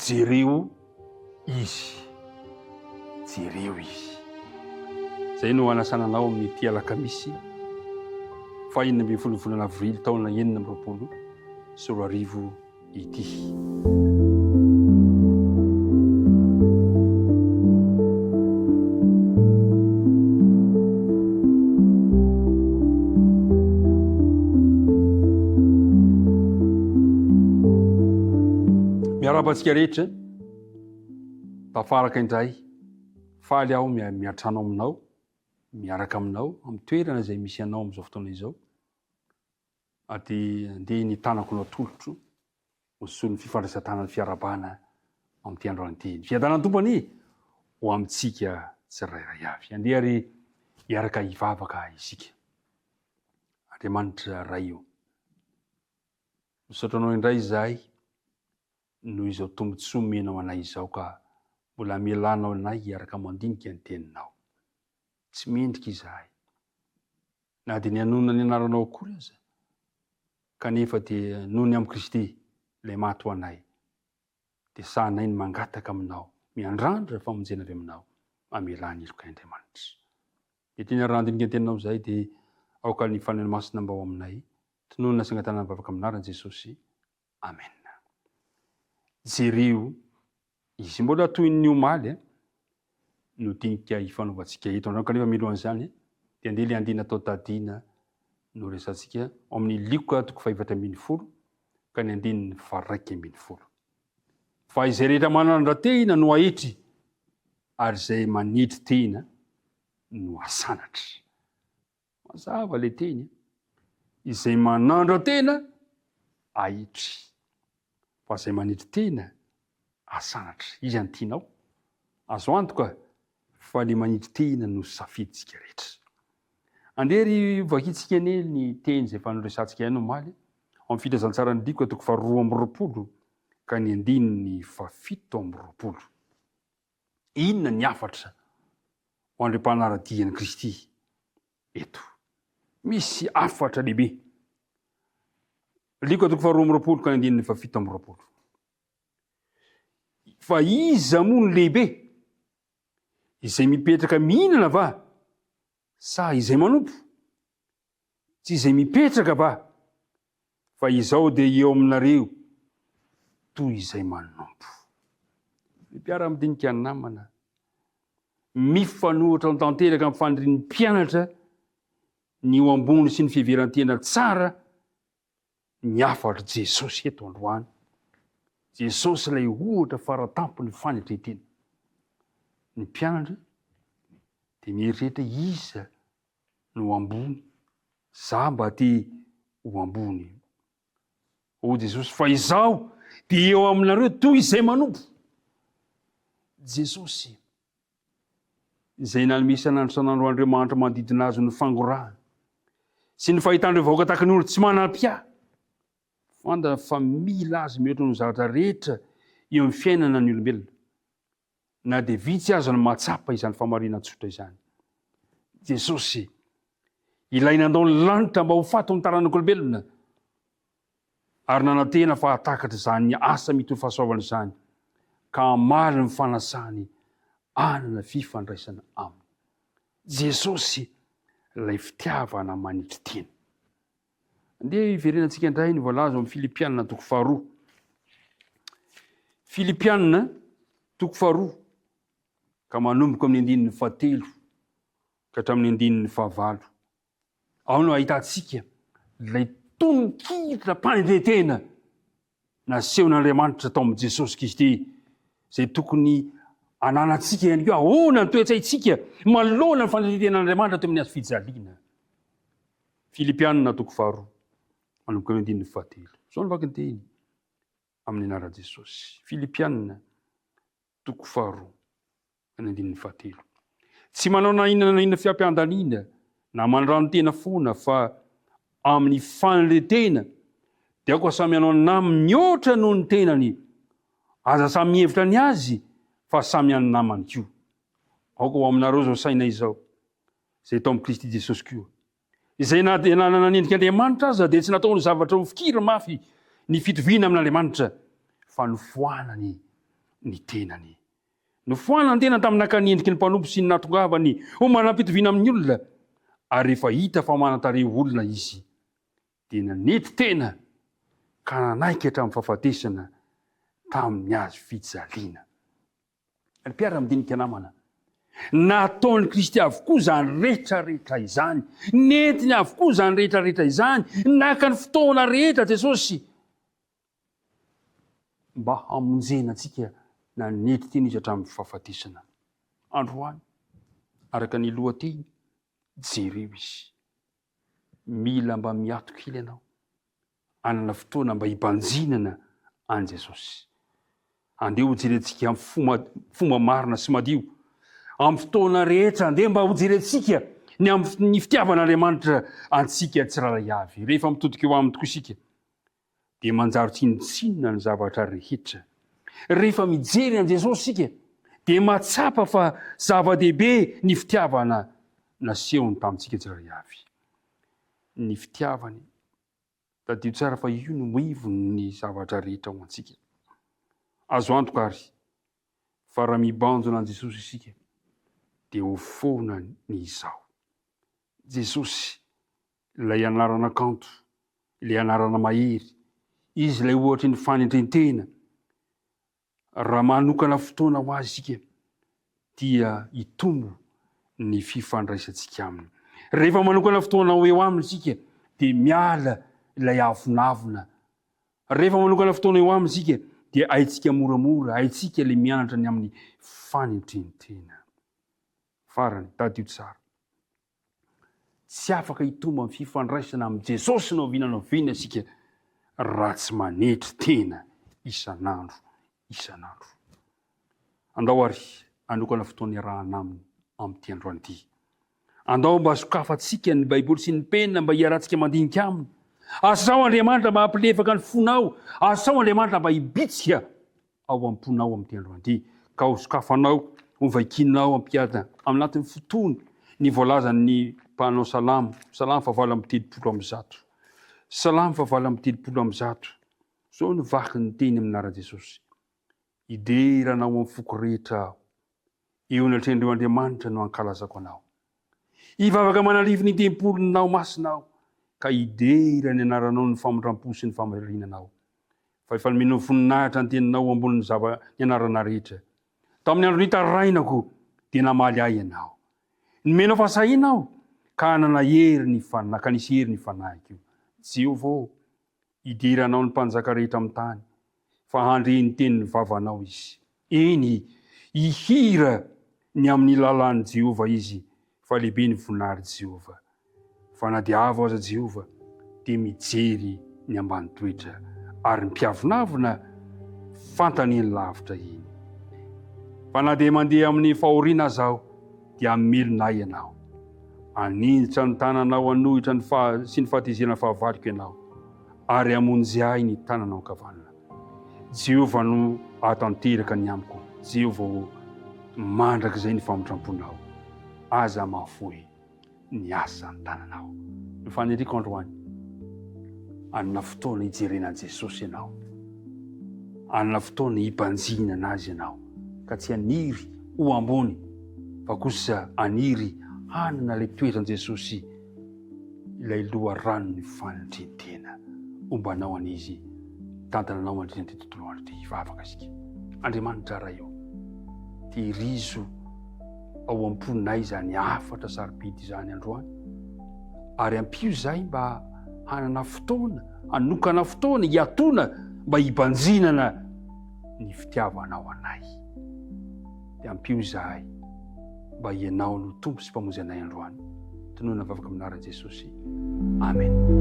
jereo izy, jereo izy. Zay no anasananao amin'ny ty alakamisy fa 9 volana avrily taona 2024 ity. Miarabantsika rehetra tafaraka indray faly aho miatrano aminao miaraka aminao amin'ny toerana izay misy anao amin'izao fotoana izao ady andeha ny tanako natolotro hosolo ny fifandraisan-tanany fiarabana amin'ity androany ity. Fiadanany tompany ho amintsika tsirairay avy. Andeha ary hiaraka hivavaka isika. Andriamanitra ray io. Misotranao indray izahay noho izao tombontsoa menao anay izao ka mbola mielanao anay hiaraka mandinika ny teninao. Tsy mendrika izahay. Na dia ny anona ny anaranao akory aza. Kanefa dia noho ny amin'ny Kristy ilay maty ho anay. Dia sahanay ny mangataka aminao, miandrandra famonjena avy aminao, mamelany iloka Andriamanitra. Dia teny randinika ny teninao izay dia aoka ny faneno masina mba ao aminay. Tononona sangatana mivavaka aminaran'i Jesosy. Amen. Jereo izy mbola toy ny omaly no tinika hifanaovantsika eto androany kanefa milohan'izany dia andeha ilay andina atao tadiana no resantsika amin'ny likoka 4:40 ka ny andininy 1:20. Fa izay rehetra manandrantena no ahetry ary izay manetry tena no asanatra. Mazava ilay teny. Izay manandrantena ahetry. Fa izay manetry tena asanatra. Izy antianao. Azo antoka fa ilay manetry tena no safiditsika rehetra. Andery vakitsika ane ny teny izay fanoresantsika ihany omaly amin'ny fitazantsarany likoka 2:20 ka ny andininy 7:20. Inona ny afatra ho an'ireo mpanaradian'i Kristy eto? Misy afatra lehibe. Likoka 2:20 ka ny andininy 7:20. Fa iza moa ny lehibe? Izay mipetraka mihinana va? Sa izay manompo? Tsy izay mipetraka va? Fa izao dia eo aminareo toy izay manompo. Mpiara-midinika namana. Mifanohitra tanteraka amin'ny fandrin'ny mpianatra ny eo ambony sy ny fiheverantena tsara ny afatra Jesosy eto androany. Jesosy ilay ohatra faratampony fanetretena. Ny mpianatra dia mieritreritra iza no ambony, za mba te ho ambony. O Jesosy, fa izaho dia eo aminareo toy izay manompo. Jesosy izay nanomesana Andriamanitra manodidina azy ny fangorahana sy ny fahitandreo vahoaka tahaka ny olo tsy manam-pià. Fantana fa mila azy mihoatra ny zavatra rehetra eo amin'ny fiainana ny olombelona. Na dia vitsy aza ny mahatsapa izany famariana tsotra izany. Jesosy ilaina andao ny lanitra mba ho fato amin'ny taranaka olombelona ary nanantena fa hatakatra izany asa mito fahasoavana izany ka hamaly ny fanasany anana fifandraisana aminy. Jesosy ilay fitiavana manitry tena. Andeha iverenantsika indray ny voalaza amin'ny Filipianina 2:2. Filipianina 2:2 ka manomboka amin'ny andininy 7 ka hatramin'ny andininy 9. Ao no ahitantsika ilay tononkitra mpanendretena nasehon'Andriamanitra tao amin'ny Jesosy Kristy izay tokony ananantsika ihany koa. Ahoana ny toe-tsaintsika manoloana ny fanendreten'Andriamanitra teo amin'ny azo fijaliana. Filipianina 2:2 manomboka amin'ny andininy 7. Zao ny vaky ny teny amin'ny anaran'i Jesosy. Filipianina 2:2 ka ny andininy 7. Tsy manao na inona fiampiandaniana na mandrano tena foana fa amin'ny fanendretena dia aoka samy hanao namany mihoatra noho ny tenany. Aza samy mihevitra ny azy fa samy hanao namany koa. Aoka ho aminareo zao saina izao izay tao amin'ny Kristy Jesosy koa. Izay na dia nanendrika Andriamanitra aza dia tsy nataony zavatra ho fikira mafy ny fitoviana amin'Andriamanitra fa nofoanany ny tenany. Nofoana ny tena tamin'nakany endriky ny mpanompo sy ny natongavany ho manam-pitoviana amin'ny olona, ary rehefa hita fa manatare olona izy dia nanety tena ka nanaiky hatramin'ny fahafatesana tamin'ny azo fijaliana. Ny mpiara-midinika namana, nataon'i Kristy avokoa zany rehetrarehetra izany, netiny avokoa zany rehetrarehetra izany, naka ny fotoana rehetra Jesosy mba hamonjena antsika na nety teny izy hatramin'ny fahafatesana. Androany, araka ny lohateny, jereo izy. Mila mba miato kely ianao, anana fotoana mba hibanjinana an Jesosy. Andeha ho jerentsika amin'ny fomba marina sy madio. Amin'ny fotoana rehetra andeha mba ho jerentsika ny fitiavan'Andriamanitra antsika tsirairay avy. Rehefa mitodika eo aminy tokoa isika dia manjary tsinitsinina ny zavatra rehetra. Rehefa mijery an Jesosy isika dia matsapa fa zava-dehibe ny fitiavana nasehony tamintsika tsirairay avy. Ny fitiavany, tadio tsara fa io no moivony ny zavatra rehetra ho antsika. Azo antoka ary fa raha mibanjona an Jesosy isika dia ho foana ny izao. Jesosy, ilay anarana kanto, ilay anarana mahery, izy ilay ohatra ny fanendrentena. Raha manokana fotoana ho azy isika dia hitombo ny fifandraisantsika aminy. Rehefa manokana fotoana ho eo aminy isika dia miala ilay avinavina. Rehefa manokana fotoana eo aminy isika dia haitsika moramora, haitsika ilay mianatra ny amin'ny fanendrentena. Farany, tadio tsara, tsy afaka hitombo amin'ny fifandraisana amin'ny Jesosy no vinana isika raha tsy manetry tena isan'andro. Andao ary anokana fotoana iarahana aminy amin'ity androany ity. Andao mba sokafantsika ny Baiboly sy ny penina mba hiarahantsika mandinika aminy. Asao Andriamanitra mba hampilefaka ny fonao, asao Andriamanitra mba hibitsika ao am-ponao amin'ity androany ity. Ka ho sokafanao, ho vaikinao ampiada amin'ny fotoana ny voalazan'ny mpanao salamo fa 8:30. Salamo fa 8:30. Zao ny vaky ny teny amin'ny anarana Jesosy. Hideranao amin'ny foko rehetra eo anatrendreo Andriamanitra no ankalazako anao. Hivavaka manalivy ny tempolinao masinao, ka hidera ny anaranao ny famondram-po sy ny famarinanao. Fa efa nomenao voninahitra ny teninao ambony ny anarana rehetra. Tamin'ny andro nitarainako dia namaly ahy ianao. Nomenao fahasahinao ka ka nisy hery ny fanahiko. Jehovah, hideranao ny mpanjaka rehetra amin'ny tany, fa handre ny tenin'ny vavanao izy. Eny, hihira ny amin'ny lalan'i Jehovah izy, fa lehibe ny voninahary Jehovah. Fa na dia avo aza Jehovah dia mijery ny ambany toetra, ary mpiavonavona fantany ny lavitra iny. Fa na dia mandeha amin'ny fahoriana azaho dia hamelona ianao. Anindritra ny tananao anohitra sy ny fahatezerana fahavariko ianao, ary hamonjy ahy ny tananao ankavanana. Jehovah no atanteraka ny amiko. Jehovah mandrakizay ny famondram-ponao. Aza mahafoy ny asa ny tananao. Ny fanendriko androany, anana fotoana hijerena an Jesosy ianao. Anana fotoana hibanjina anazy ianao. Ka tsy aniry ho ambony, fa kosa aniry hanana ilay toetrani Jesosy, ilay loharano ny fanendrentena. Ombanao an'izy, tantananao mandrina ty tontolo andro ty hivavaka isika. Andriamanitra raha eo, ty rizo ao am-poninay zany afatra sarobidy zany androany, ary ampio zay mba hanana fotoana, hanokana fotoana, hiatona mba hibanjinana ny fitiavanao anay. Dia ampio zahay mba ianao no tompo sy mpamonjy anay androany. Tonoana vavaka amin'ara Jesosy. Amen.